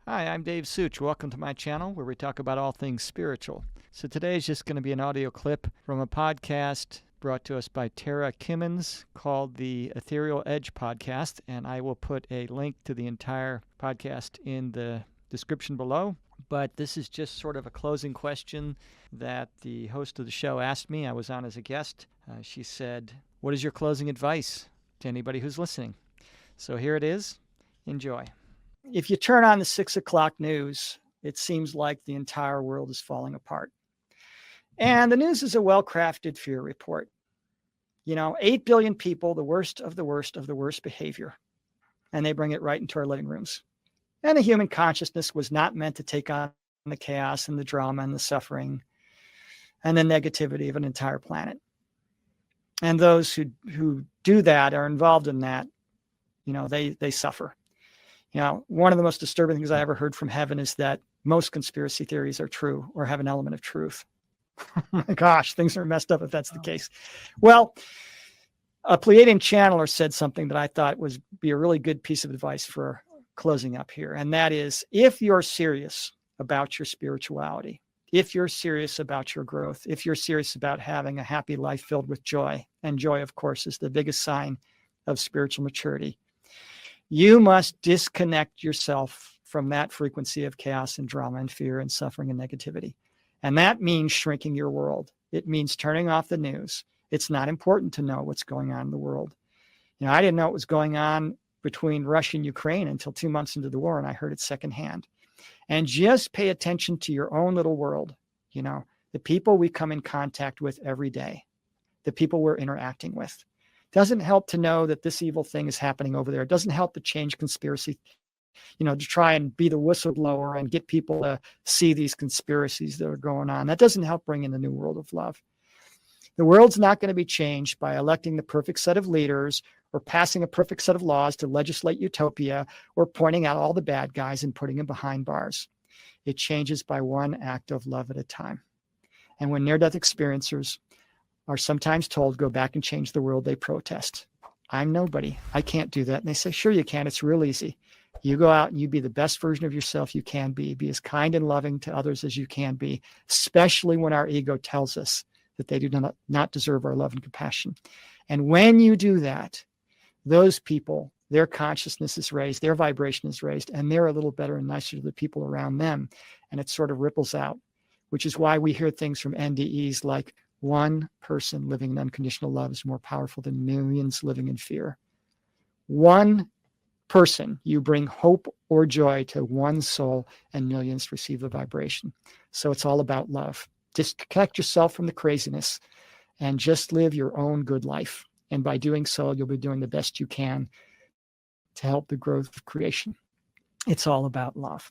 Hi, I'm Dave Such. Welcome to my channel where we talk about all things spiritual. So today is just going to be an audio clip from a podcast brought to us by Tara Kimmons called the Ethereal Edge Podcast, and I will put a link to the entire podcast in the description below. But this is just sort of a closing question that the host of the show asked me. I was on as a guest. She said, "What is your closing advice to anybody who's listening?" So here it is. Enjoy. If you turn on the 6 o'clock news, it seems like the entire world is falling apart. And the news is a well-crafted fear report. 8 billion people, the worst of the worst of the worst behavior. And they bring it right into our living rooms. And the human consciousness was not meant to take on the chaos and the drama and the suffering and the negativity of an entire planet. And those who do that, are involved in that, they suffer. One of the most disturbing things I ever heard from heaven is that most conspiracy theories are true or have an element of truth. Oh my gosh, things are messed up if that's the case. Well, a Pleiadian channeler said something that I thought would be a really good piece of advice for closing up here. And that is, if you're serious about your spirituality, if you're serious about your growth, if you're serious about having a happy life filled with joy, and joy, of course, is the biggest sign of spiritual maturity, you must disconnect yourself from that frequency of chaos and drama and fear and suffering and negativity. And that means shrinking your world. It means turning off the news. It's not important to know what's going on in the world. I didn't know what was going on between Russia and Ukraine until 2 months into the war, and I heard it secondhand. And just pay attention to your own little world. The people we come in contact with every day, the people we're interacting with. Doesn't help to know that this evil thing is happening over there. It doesn't help to change conspiracy, to try and be the whistleblower and get people to see these conspiracies that are going on. That doesn't help bring in the new world of love. The world's not going to be changed by electing the perfect set of leaders or passing a perfect set of laws to legislate utopia or pointing out all the bad guys and putting them behind bars. It changes by one act of love at a time. And when near-death experiencers are sometimes told, go back and change the world, they protest. I'm nobody. I can't do that. And they say, sure you can. It's real easy. You go out and you be the best version of yourself you can be. Be as kind and loving to others as you can be, especially when our ego tells us that they do not deserve our love and compassion. And when you do that, those people, their consciousness is raised, their vibration is raised, and they're a little better and nicer to the people around them. And it sort of ripples out, which is why we hear things from NDEs like, one person living in unconditional love is more powerful than millions living in fear. One person, you bring hope or joy to one soul, and millions receive the vibration. So it's all about love. Disconnect yourself from the craziness and just live your own good life. And by doing so, you'll be doing the best you can to help the growth of creation. It's all about love.